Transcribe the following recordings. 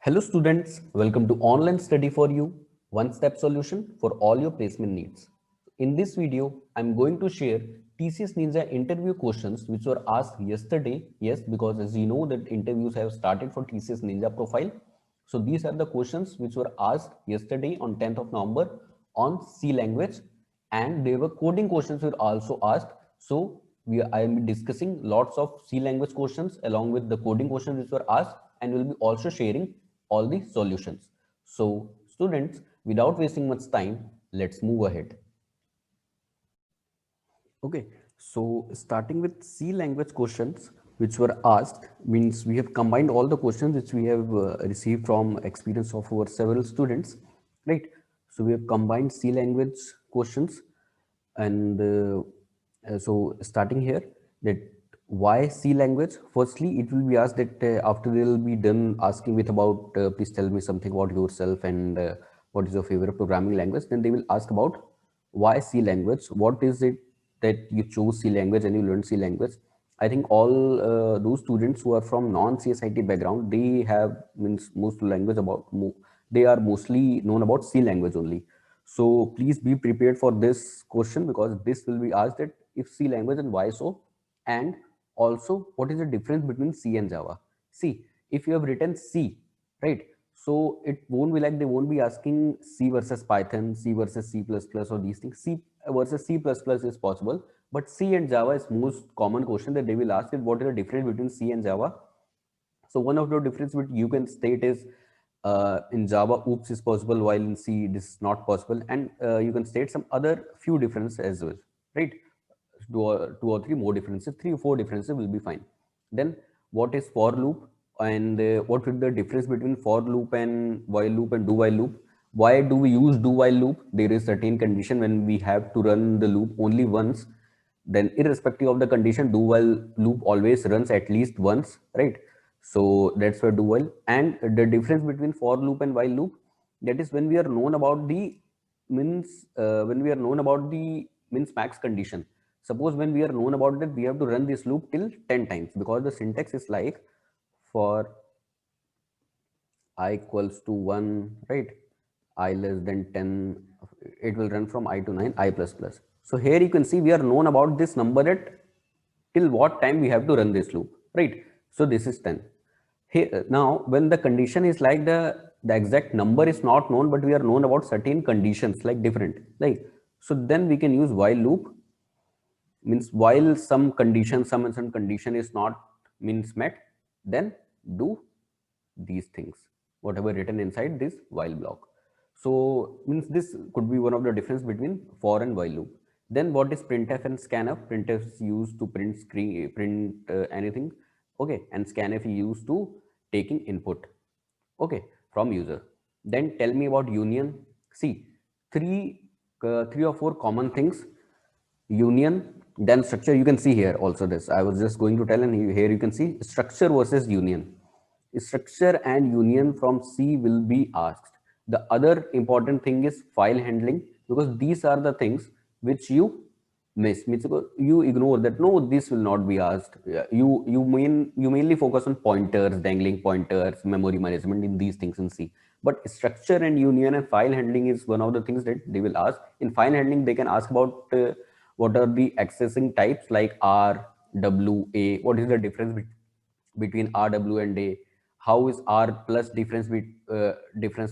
Hello students, welcome to Online Study for You, one-step solution for all your placement needs. In this video, I'm going to share TCS Ninja interview questions which were asked yesterday. Yes, because as you know that interviews have started for TCS Ninja profile. So these are the questions which were asked yesterday on 10th of November on C language, and there were coding questions were also asked. So I am discussing lots of C language questions along with the coding questions which were asked, and we'll be also sharing all the solutions. So students, without wasting much time, let's move ahead. Okay, so starting with C language questions which were asked means we have combined all the questions which we have received from experience of our several students, right? So we have combined C language questions, and so starting here, that why C language? Firstly, it will be asked that after they will be done asking with about please tell me something about yourself and what is your favorite programming language, then they will ask about why C language, what is it that you chose C language and you learned C language. I think all those students who are from non-CSIT background, they have means most language about they are mostly known about C language only. So please be prepared for this question, because this will be asked that if C language and why so, and also what is the difference between C and Java. See, if you have written C, right, so it won't be like they won't be asking C versus Python, C versus C++, or these things. C versus C++ is possible, but C and Java is most common question that they will ask is what is the difference between C and Java. So one of the difference which you can state is in Java, oops is possible, while in C this is not possible, and you can state some other few differences as well, right? Two or three more differences, 3 or 4 differences will be fine. Then what is for loop, and what is the difference between for loop and while loop and do while loop? Why do we use do while loop? There is certain condition when we have to run the loop only once, then irrespective of the condition, do while loop always runs at least once, right? So that's why do while. And the difference between for loop and while loop, that is when we are known about the when we are known about the max condition. Suppose when we are known about that we have to run this loop till 10 times, because the syntax is like for I equals to 1, right? I less than 10, it will run from I to 9, I plus plus. So here you can see we are known about this number at till what time we have to run this loop, right? So this is 10. Here, now when the condition is like the exact number is not known, but we are known about certain conditions like different, like, so then we can use while loop, means while some condition is not means met, then do these things whatever written inside this while block. So means this could be one of the difference between for and while loop. Then what is printf and scanf? Printf is used to print anything, okay, and scanf is used to taking input, okay, from user. Then tell me about union. See, three or four common things: union, then structure. You can see here also this, I was just going to tell, and here you can see structure versus union. Structure and union from C will be asked. The other important thing is file handling, because these are the things which you miss, means you ignore that, no, this will not be asked. You mainly focus on pointers, dangling pointers, memory management in these things in C. But structure and union and file handling is one of the things that they will ask. In file handling they can ask about what are the accessing types like R, W, A, what is the difference between R, W and A, how is R plus difference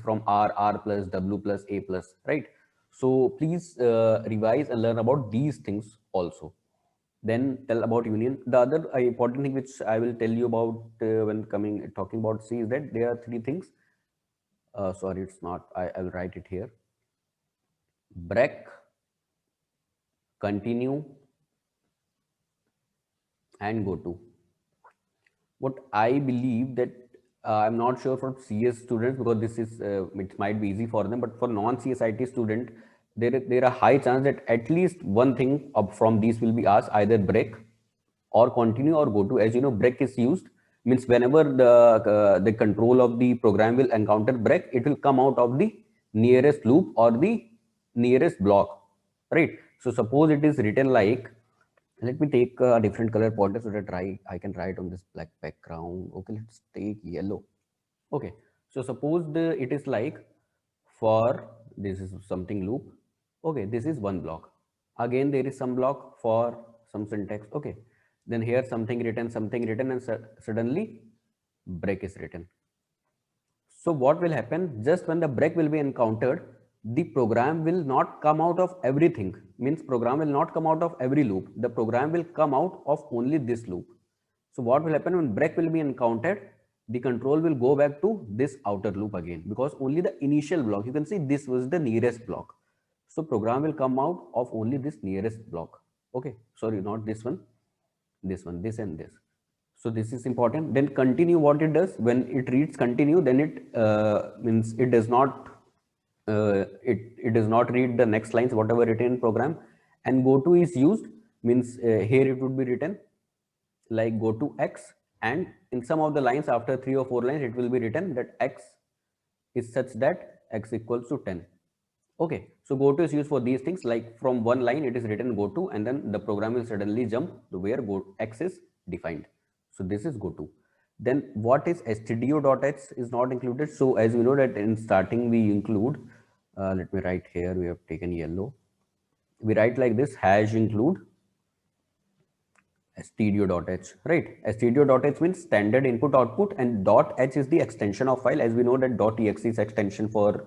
from R plus, W plus, A plus, right? So please revise and learn about these things also. Then tell about union. The other important thing which I will tell you about when talking about C is that there are 3 things. Sorry, it's not. I'll write it here. Break, continue, and go to. What I believe that I'm not sure for CS students, because this is it might be easy for them, but for non-CSIT student, there are high chance that at least one thing up from these will be asked, either break or continue or go to. As you know, break is used means whenever the control of the program will encounter break, it will come out of the nearest loop or the nearest block, right? So suppose it is written like, let me take a different color pointer so that I can write on this black background. Okay, let's take yellow. Okay, So suppose it is like for this is something loop. Okay, this is one block. Again, there is some block for some syntax. Okay, then here something written, and suddenly break is written. So what will happen? Just when the break will be encountered, the program will not come out of everything. Means program will not come out of every loop. The program will come out of only this loop. So what will happen when break will be encountered? The control will go back to this outer loop again, because only the initial block, you can see this was the nearest block. So program will come out of only this nearest block. Okay, sorry, not this one, this and this. So this is important. Then continue, what it does when it reads continue, then it means it does not it does not read the next lines whatever written in program. And go to is used, means here it would be written like go to x, and in some of the lines after 3 or 4 lines it will be written that x is such that x equals to 10. Okay, so go to is used for these things, like from one line it is written go to, and then the program will suddenly jump to where go x is defined. So this is go to. Then what is stdio.h is not included. So as we know that in starting we include, let me write here, we have taken yellow. We write like this, hash include stdio.h, right? Stdio.h means standard input output, and .h is the extension of file. As we know that .exe is extension for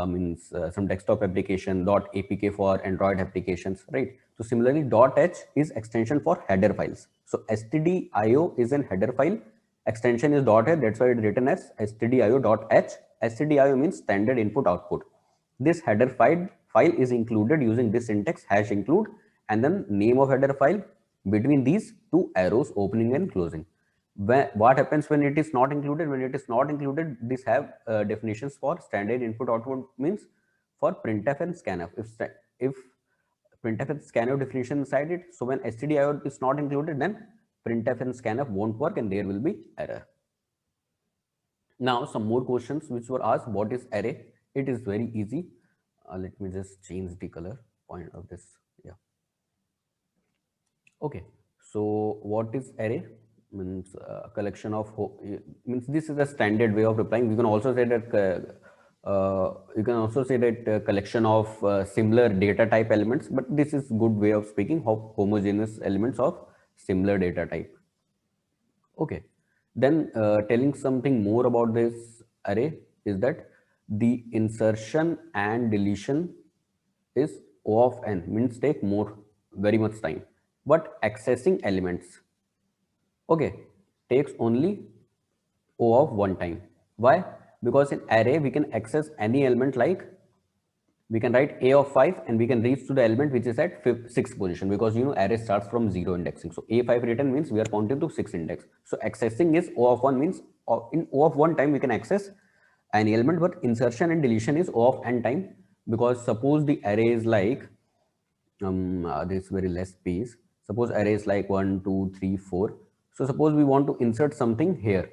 means some desktop application, .apk for Android applications, right? So similarly, .h is extension for header files. So stdio is an header file, extension is .h, that's why it's written as stdio.h. stdio means standard input output. This header file is included using this syntax hash include, and then name of header file between these two arrows opening and closing. What happens when it is not included? When it is not included, these have definitions for standard input output, means for printf and scanf. If printf and scanf definition inside it, so when stdio is not included, then printf and scanf won't work and there will be error. Now some more questions which were asked. What is array? It is very easy. Let me just change the color point of this. Yeah. Okay, so what is array? Means a collection of means this is a standard way of replying. We can also say that collection of similar data type elements, but this is good way of speaking of homogeneous elements of similar data type. Okay, then telling something more about this array is that the insertion and deletion is O of n, means take very much time, but accessing elements, okay, takes only O of 1 time. Why? Because in array we can access any element, like we can write a of 5 and we can reach to the element which is at 6th position, because you know array starts from 0 indexing. So a5 written means we are pointing to 6 index. So accessing is O of 1, means in O of 1 time we can access any element, but insertion and deletion is O of n time, because suppose the array is like this very less space. Suppose array is like 1 2 3 4. So suppose we want to insert something here,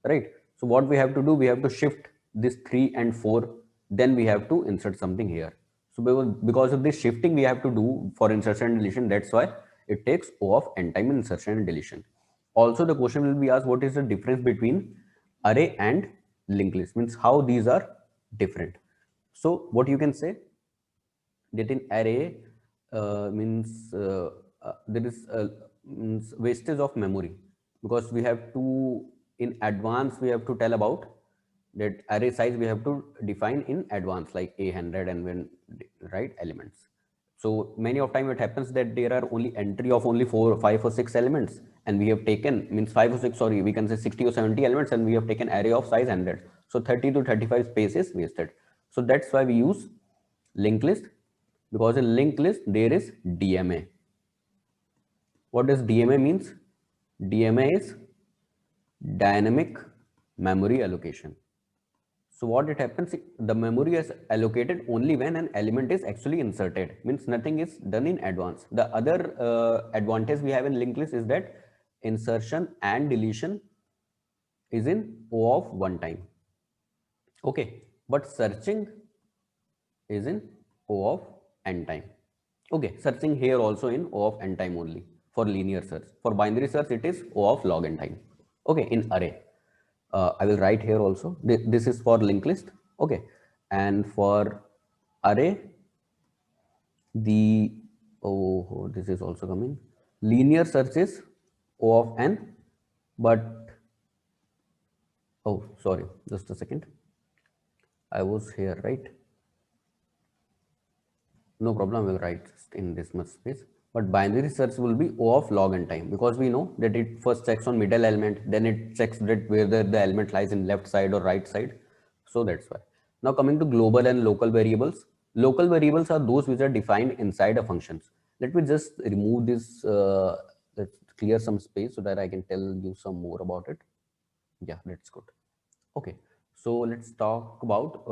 right? So what we have to do, we have to shift this 3 and 4, then we have to insert something here. So because of this shifting we have to do for insertion and deletion, that's why it takes O of n time in insertion and deletion. Also the question will be asked, what is the difference between array and linked list, means how these are different. So what you can say, that in array there is means wastage of memory, because we have to in advance we have to tell about that array size, we have to define in advance like 100 and when right elements. So many of time it happens that there are only entry of only 4 5 or 6 elements, and we have taken means 5 or 6, sorry, we can say 60 or 70 elements, and we have taken array of size 100. So 30 to 35 space is wasted. So that's why we use linked list, because in linked list there is DMA. What does DMA means? DMA is dynamic memory allocation. So what it happens, the memory is allocated only when an element is actually inserted, means nothing is done in advance. The other advantage we have in linked list is that insertion and deletion is in O of 1 time. Okay, but searching is in O of n time. Okay, searching here also in O of n time only for linear search. For binary search, it is O of log n time. Okay, in array. I will write here also. This is for linked list. Okay. And for array, the, oh, this is also coming. Linear search is O of n, but, oh, sorry, just a second. I was here, right? No problem, we'll write in this much space. But binary search will be O of log n time, because we know that it first checks on middle element, then it checks that whether the element lies in left side or right side. So that's why. Now coming to global and local variables. Local variables are those which are defined inside a functions. Let me just remove this, let's clear some space so that I can tell you some more about it. Yeah, that's good. Okay, so let's talk about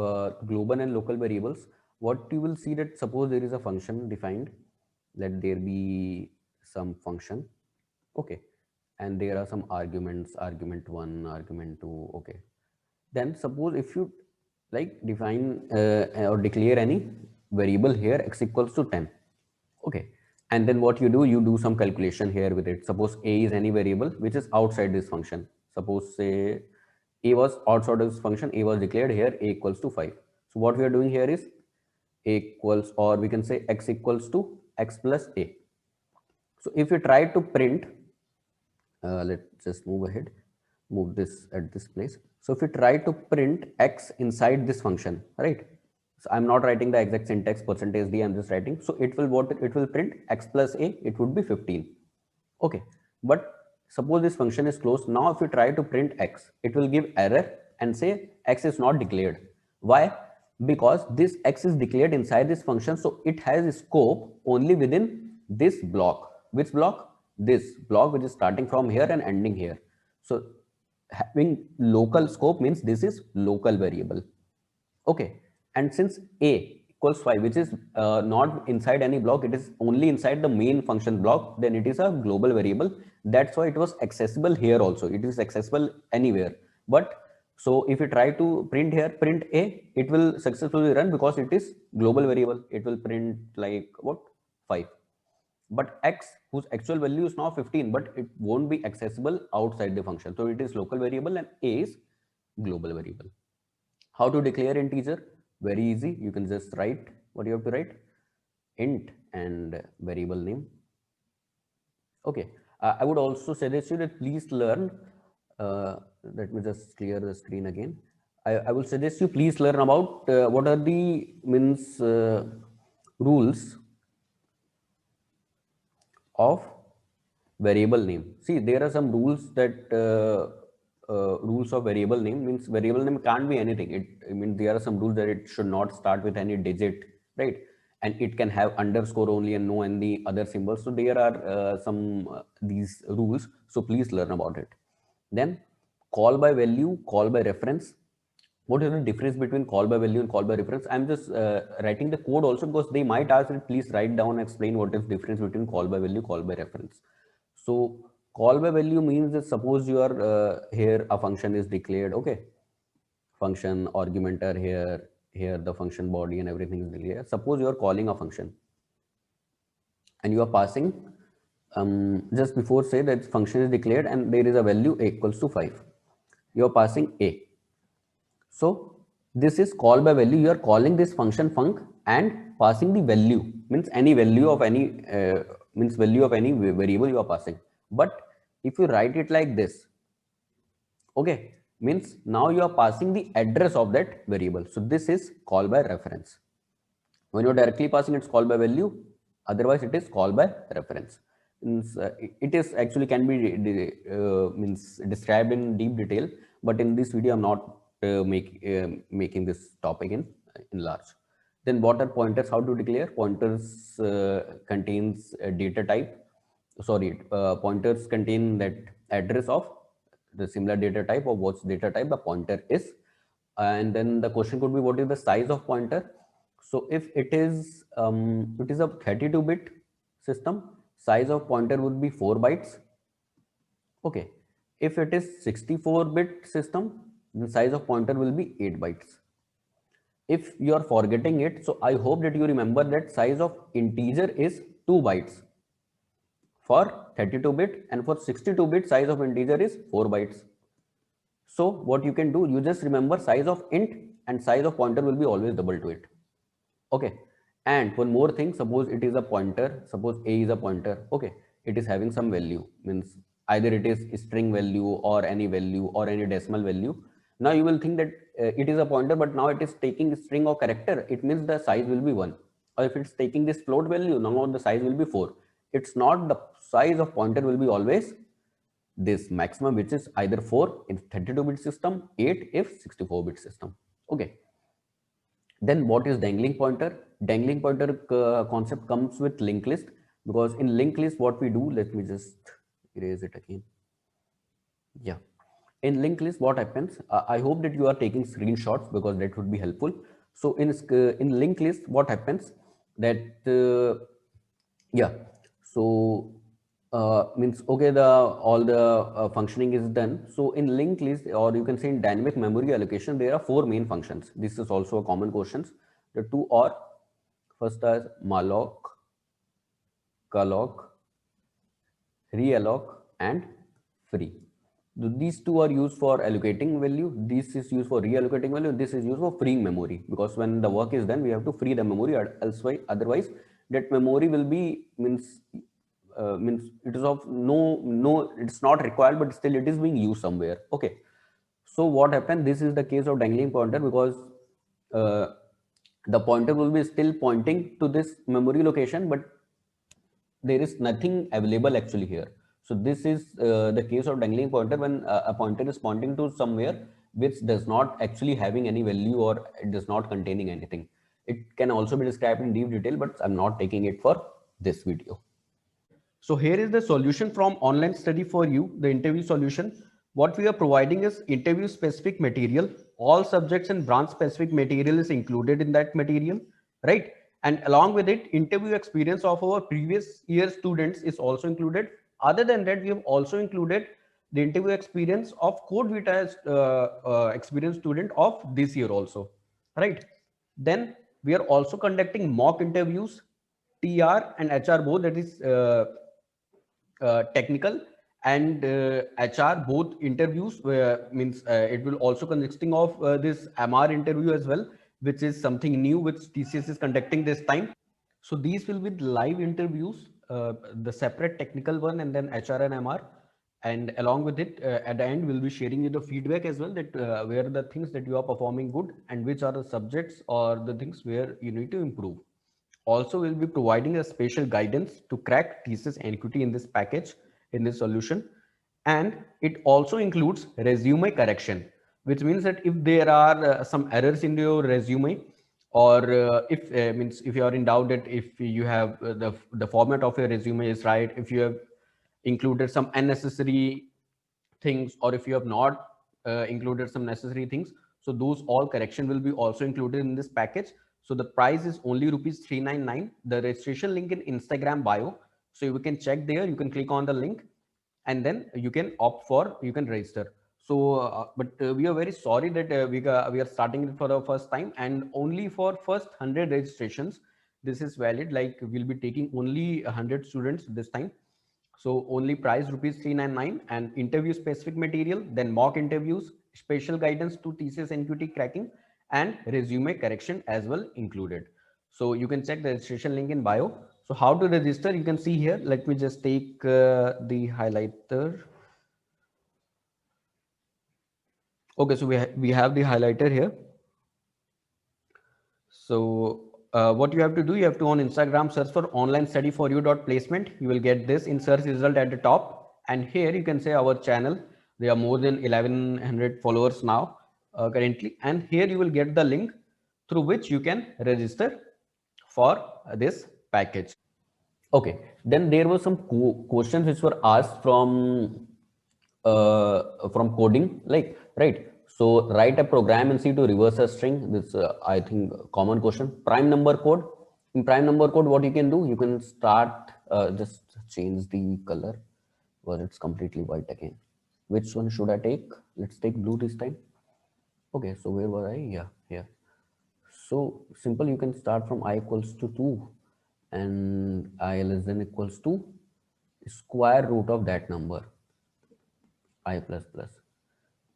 global and local variables. What you will see that suppose there is a function defined, let there be some function, okay, and there are some arguments, argument 1, argument 2, okay. Then suppose if you like define or declare any variable here x equals to 10, okay, and then what you do some calculation here with it. Suppose a is any variable which is outside this function. Suppose say a was outside of this function, a was declared here, a equals to 5. So what we are doing here is a equals, or we can say x equals to x plus a. So if we try to print, let's just move ahead, move this at this place. So if we try to print x inside this function, right? So I'm not writing the exact syntax percentage d, I'm just writing. So it will, what it will print x plus a, it would be 15. Okay, but suppose this function is closed. Now if we try to print x, it will give error and say x is not declared. Why? Because this x is declared inside this function, so it has scope only within this block. Which block? This block which is starting from here and ending here. So having local scope means this is local variable. Okay, and since a equals 5, which is not inside any block, it is only inside the main function block, then it is a global variable. That's why it was accessible here also. It is accessible anywhere. But so if you try to print here, print a, it will successfully run because it is global variable. It will print like what? 5. But x, whose actual value is now 15, but it won't be accessible outside the function. So it is local variable and a is global variable. How to declare integer? Very easy. You can just write what you have to write, int and variable name. Okay. I would also suggest you that please learn. Let me just clear the screen again. I will suggest you please learn about what are the rules of variable name. See, there are some rules that rules of variable name means variable name can't be anything. I mean, there are some rules that it should not start with any digit, right? And it can have underscore only and no any other symbols. So there are some these rules. So please learn about it. Then call by value, call by reference. What is the difference between call by value and call by reference? I'm just writing the code also because they might ask it, please write down, explain what is the difference between call by value, call by reference. So call by value means that suppose you are here a function is declared, okay, function argument are here the function body and everything is declared. Suppose you are calling a function and you are passing, just before say that function is declared and there is a value a equals to 5. You are passing a. So this is call by value. You are calling this function func and passing the value, means any value of any means value of any variable you are passing. But if you write it like this, okay, means now you are passing the address of that variable. So this is call by reference. When you're directly passing, it's call by value. Otherwise, it is call by reference. Means, it is actually can be means described in deep detail, but in this video, I'm not making this topic in large. Then what are pointers? How to declare? Pointers contains a data type. Sorry, pointers contain that address of the similar data type of what's data type the pointer is. And then the question could be, what is the size of pointer? So if it is a 32-bit system, size of pointer would be 4 bytes. Okay. If it is 64-bit system, the size of pointer will be 8 bytes. If you are forgetting it, so I hope that you remember that size of integer is 2 bytes for 32-bit, and for 62-bit size of integer is 4 bytes. So what you can do, you just remember size of int and size of pointer will be always double to it. Okay. And one more thing, suppose it is a pointer, suppose a is a pointer. Okay, it is having some value, means either it is string value or any value or any decimal value. Now you will think that it is a pointer, but now it is taking string or character, it means the size will be 1. Or if it's taking this float value, now the size will be 4. It's not, the size of pointer will be always this maximum, which is either 4 in 32-bit system, 8 if 64-bit system. Okay. Then what is dangling pointer? Dangling pointer concept comes with linked list, because in linked list what we do, let me just erase it again. Yeah. In linked list what happens? I hope that you are taking screenshots because that would be helpful. So in linked list what happens, that yeah, so means okay, the all the functioning is done. So in linked list, or you can say in dynamic memory allocation, there are 4 main functions. This is also a common questions. The two are, first as malloc, calloc, realloc and free. These two are used for allocating value. This is used for reallocating value. This is used for freeing memory, because when the work is done, we have to free the memory. Otherwise, that memory will be means it is of no, it's not required, but still it is being used somewhere. Okay. So what happened? This is the case of dangling pointer, because uh, the pointer will be still pointing to this memory location, but there is nothing available actually here. So this is the case of dangling pointer, when a pointer is pointing to somewhere which does not actually having any value, or it does not containing anything. It can also be described in deep detail, but I'm not taking it for this video. Okay. So here is the solution from online study for you, the interview solution. What we are providing is interview specific material. All subjects and branch specific material is included in that material, right? And along with it, interview experience of our previous year students is also included. Other than that, we have also included the interview experience of Code Vita's experienced student of this year also, right? Then we are also conducting mock interviews, TR and HR both, that is technical and HR both interviews, means it will also consisting of this MR interview as well, which is something new which TCS is conducting this time. So these will be live interviews, the separate technical one and then HR and MR. And along with it, at the end, we'll be sharing you the feedback as well, that where are the things that you are performing good and which are the subjects or the things where you need to improve. Also, we'll be providing a special guidance to crack thesis NQT in this package, in this solution. And it also includes resume correction, which means that if there are some errors in your resume, or if means if you are in doubt that if you have the format of your resume is right, if you have included some unnecessary things, or if you have not included some necessary things, so those all correction will be also included in this package. So the price is only rupees 399. The registration link in Instagram bio, so you can check there, you can click on the link and then you can opt for, you can register. So but we are very sorry that we are starting it for the first time, and only for first 100 registrations this is valid. Like we'll be taking only 100 students this time. So only price rupees 399, and interview specific material, then mock interviews, special guidance to TCS NQT cracking, and resume correction as well included. So you can check the registration link in bio. So how to register, you can see here. Let me just take the highlighter. Okay, so we have the highlighter here. So what you have to do, you have to on Instagram search for online study for you.placement. You will get this in search result at the top. And here you can say our channel. There are more than 1100 followers now currently. And here you will get the link through which you can register for this package. Okay, then there were some questions which were asked from coding, like, right? So write a program in C to reverse a string. This I think common question. Prime number code. In prime number code, what you can do, you can start just change the color, because it's completely white again. Which one should I take? Let's take blue this time. Okay, so where were I? Yeah, here. So simple, you can start from I equals to 2 and I less than equals to square root of that number, I plus plus.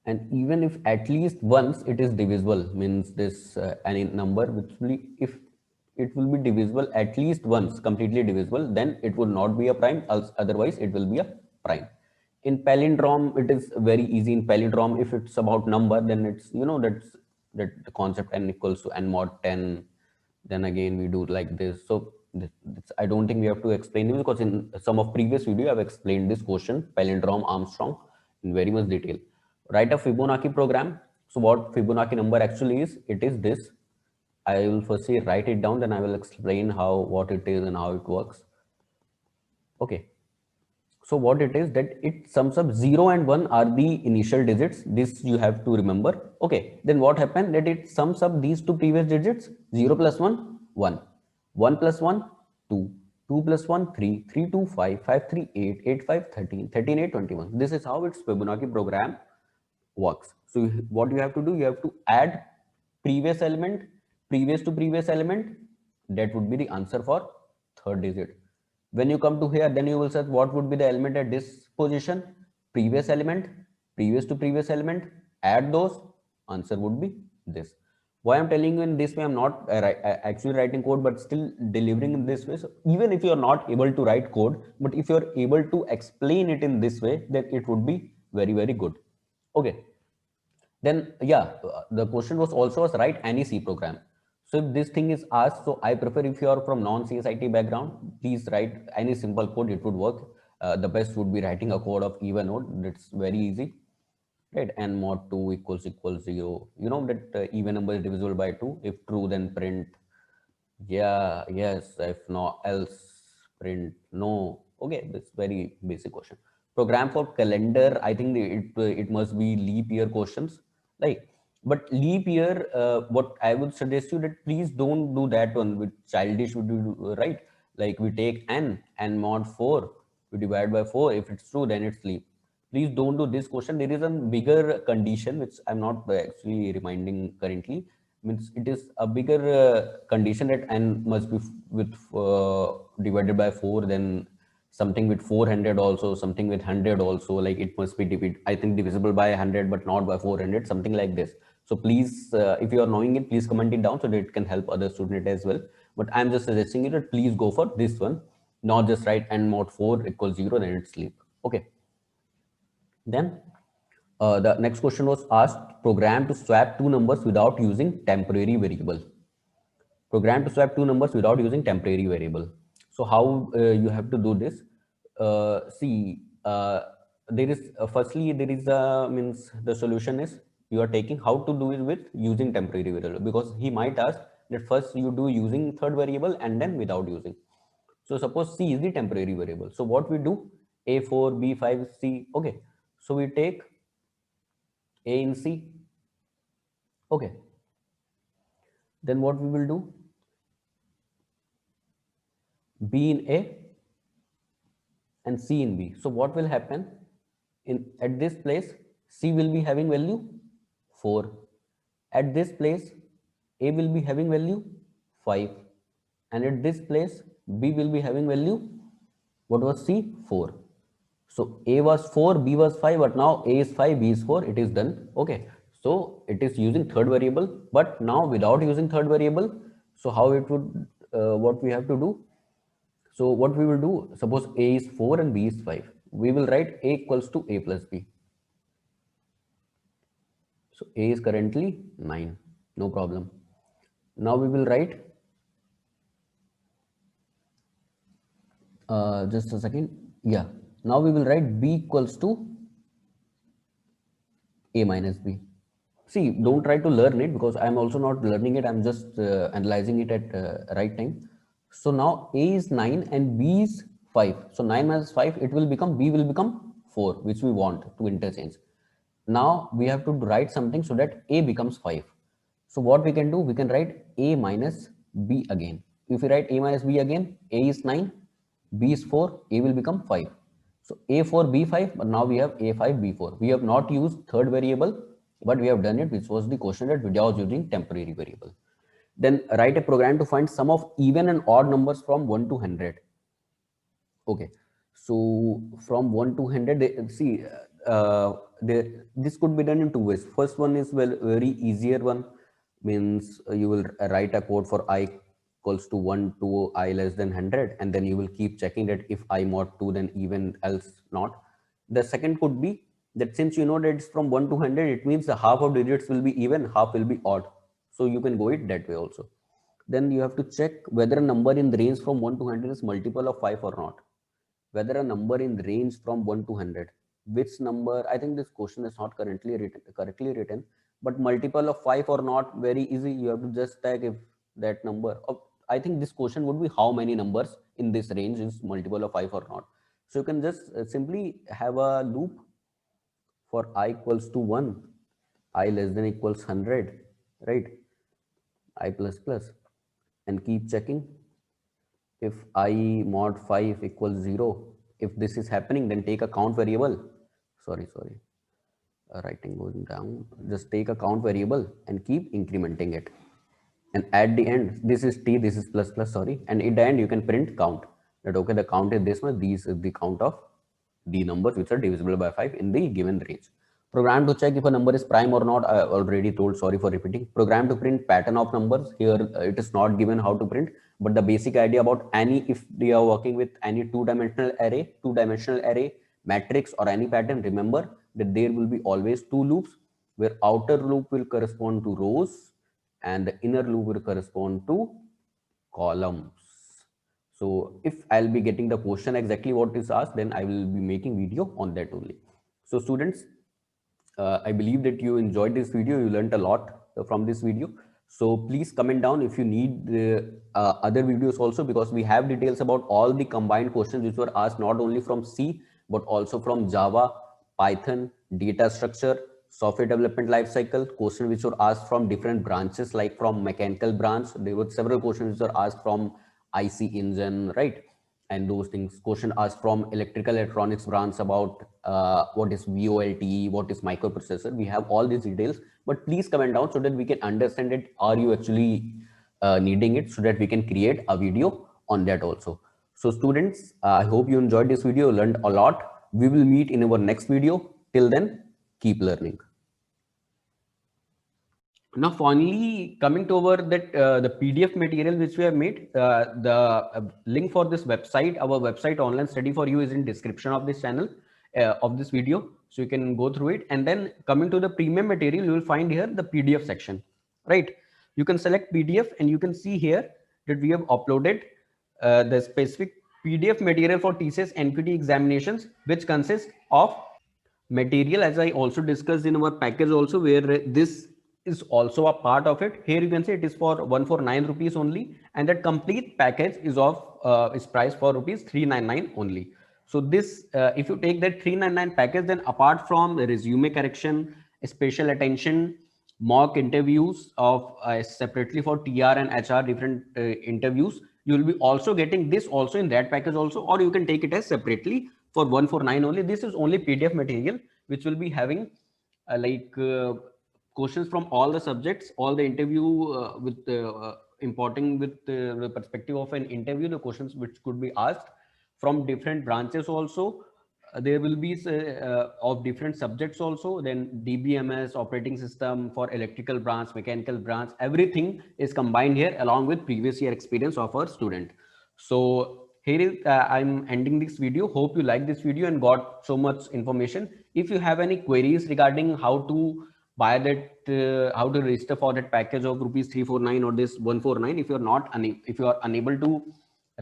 And even if at least once it is divisible, means this any number which will be, if it will be divisible at least once, completely divisible, then it would not be a prime, else otherwise it will be a prime. In palindrome it is very easy. In palindrome, if it's about number, then it's, you know, that the concept n equals to n mod 10, then again we do like this. So this, I don't think we have to explain it, because in some of previous video I've explained this question, palindrome Armstrong, in very much detail. Write a Fibonacci program. So what Fibonacci number actually is, it is this. I will firstly write it down, then I will explain how, what it is and how it works. Okay. So what it is, that it sums up 0 and 1 are the initial digits. This you have to remember. Okay. Then what happened, that it sums up these two previous digits, 0 plus 1, 1, 1 plus 1, 2, 2 plus 1, 3, 3 2, 5, 5 3, 8, 8 5, 13, 13 8, 21. This is how its Fibonacci program works. So what you have to do, you have to add previous element, previous to previous element. That would be the answer for third digit. When you come to here, then you will search what would be the element at this position, previous element, previous to previous element, add those, answer would be this. Why I'm telling you in this way, I'm not actually writing code, but still delivering in this way. So even if you're not able to write code, but if you're able to explain it in this way, then it would be very, very good. Okay. Then yeah, the question was also was write any C program. So if this thing is asked, so I prefer, if you are from non-CSIT background, please write any simple code, it would work. The best would be writing a code of even node. That's very easy, right? And mod 2 equals 0. You know that even number is divisible by 2. If true, then print yeah, yes. If no, else print no. Okay, that's very basic question. Program for calendar, I think it must be leap year questions. Like, but leap year, what I would suggest you, that please don't do that one with childish would do, right? Like we take n mod 4, we divide by 4. If it's true, then it's leap. Please don't do this question. There is a bigger condition which I'm not actually reminding currently. Means it is a bigger condition that n must be with divided by 4, then something with 400 also, something with 100 also, like it must be I think divisible by 100 but not by 400, something like this. So please, if you are knowing it, please comment it down so that it can help other student as well. But I'm just suggesting you that please go for this one, not just write n mod 4 equals 0, then it's sleep. Okay. Then the next question was asked, program to swap two numbers without using temporary variable. Program to swap two numbers without using temporary variable. So how you have to do this? See, there is firstly there is a means the solution is you are taking how to do it with using temporary variable, because he might ask that first you do using third variable and then without using. So suppose C is the temporary variable. So what we do, A4, B5, C. Okay. So we take A in C. Okay. Then what we will do, B in A and C in B. So what will happen, in at this place C will be having value 4. At this place A will be having value 5. And at this place B will be having value, what was C? 4. So A was 4, B was 5, but now A is 5, B is 4, it is done. Okay. So it is using third variable, but now without using third variable. So how it would, what we have to do? So what we will do, suppose A is 4 and B is 5. We will write A equals to A plus B. So A is currently 9, no problem. Now we will write, just a second. Yeah. Now we will write B equals to A minus B. See, don't try to learn it, because I'm also not learning it. I'm just analyzing it at right time. So now A is 9 and B is 5. So 9 minus 5, it will become, B will become 4, which we want to interchange. Now we have to write something so that A becomes 5. So what we can do, we can write A minus B again. If we write A minus B again, A is 9, B is 4, A will become 5. So A4, B5, but now we have A5, B4. We have not used third variable, but we have done it, which was the question that without using temporary variable. Then write a program to find sum of even and odd numbers from 1 to 100. Okay. So from 1 to 100, see, this could be done in two ways. First one is, well, very easier one, means you will write a code for I equals to 1 to I less than 100, and then you will keep checking that if I mod 2, then even else not. The second could be that since you know that it's from 1 to 100, it means the half of digits will be even, half will be odd. So you can go it that way also. Then you have to check whether a number in the range from 1 to 100 is multiple of 5 or not. Whether a number in the range from 1 to 100, which number, I think this question is not correctly written, but multiple of 5 or not, very easy. You have to just tag if that number of, I think this question would be how many numbers in this range is multiple of 5 or not. So you can just simply have a loop for I equals to 1, I less than equals 100, right, I plus plus, and keep checking. If I mod 5 equals 0, if this is happening, then take a count variable. Sorry, writing going down. Just take a count variable and keep incrementing it. And at the end, this is t, this is plus plus, sorry. And at the end, you can print count. That okay, the count is this much. These is the count of the numbers which are divisible by 5 in the given range. Program to check if a number is prime or not. I already told, sorry for repeating. Program to print pattern of numbers. Here it is not given how to print, but the basic idea about any, if they are working with any two-dimensional array, matrix or any pattern, remember that there will be always two loops, where outer loop will correspond to rows and the inner loop will correspond to columns. So if I'll be getting the question exactly what is asked, then I will be making video on that only. So students, I believe that you enjoyed this video, you learned a lot from this video. So please comment down if you need other videos also, because we have details about all the combined questions which were asked not only from C, but also from Java, Python, data structure, software development lifecycle, questions which were asked from different branches, like from mechanical branch. There were several questions which were asked from IC engine, right? And those things. Question asked from electrical electronics branch about what is VOLTE, what is microprocessor. We have all these details, but please comment down so that we can understand it. Are you actually needing it, so that we can create a video on that also. So students, I hope you enjoyed this video, learned a lot. We will meet in our next video. Till then, keep learning. Now, finally, coming to over that the PDF material which we have made, the link for this website, our website online study for you, is in description of this channel, of this video, so you can go through it. And then coming to the premium material, you will find here the PDF section, right? You can select PDF and you can see here that we have uploaded the specific PDF material for TCS NQT examinations, which consists of material, as I also discussed in our package also, where this is also a part of it. Here you can see it is for 149 rupees only, and that complete package is of is priced for rupees 399 only. So this if you take that 399 package, then apart from the resume correction, special attention, mock interviews of separately for TR and HR, different interviews, you will be also getting this also in that package also, or you can take it as separately for 149 only. This is only PDF material which will be having questions from all the subjects, all the interview with importing with the perspective of an interview, the questions which could be asked from different branches also. There will be of different subjects also. Then DBMS, operating system for electrical branch, mechanical branch, everything is combined here along with previous year experience of our student. So here is I'm ending this video. Hope you like this video and got so much information. If you have any queries regarding how to buy that, how to register for that package of rupees 349 or this 149, if you are unable to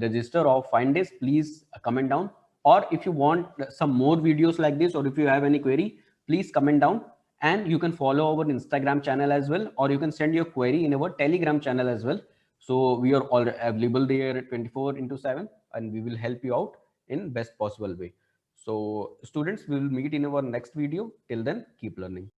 register or find this, please comment down. Or if you want some more videos like this, or if you have any query, please comment down. And you can follow our Instagram channel as well, or you can send your query in our Telegram channel as well. So we are all available there 24/7, and we will help you out in best possible way. So students, we will meet in our next video. Till then, keep learning.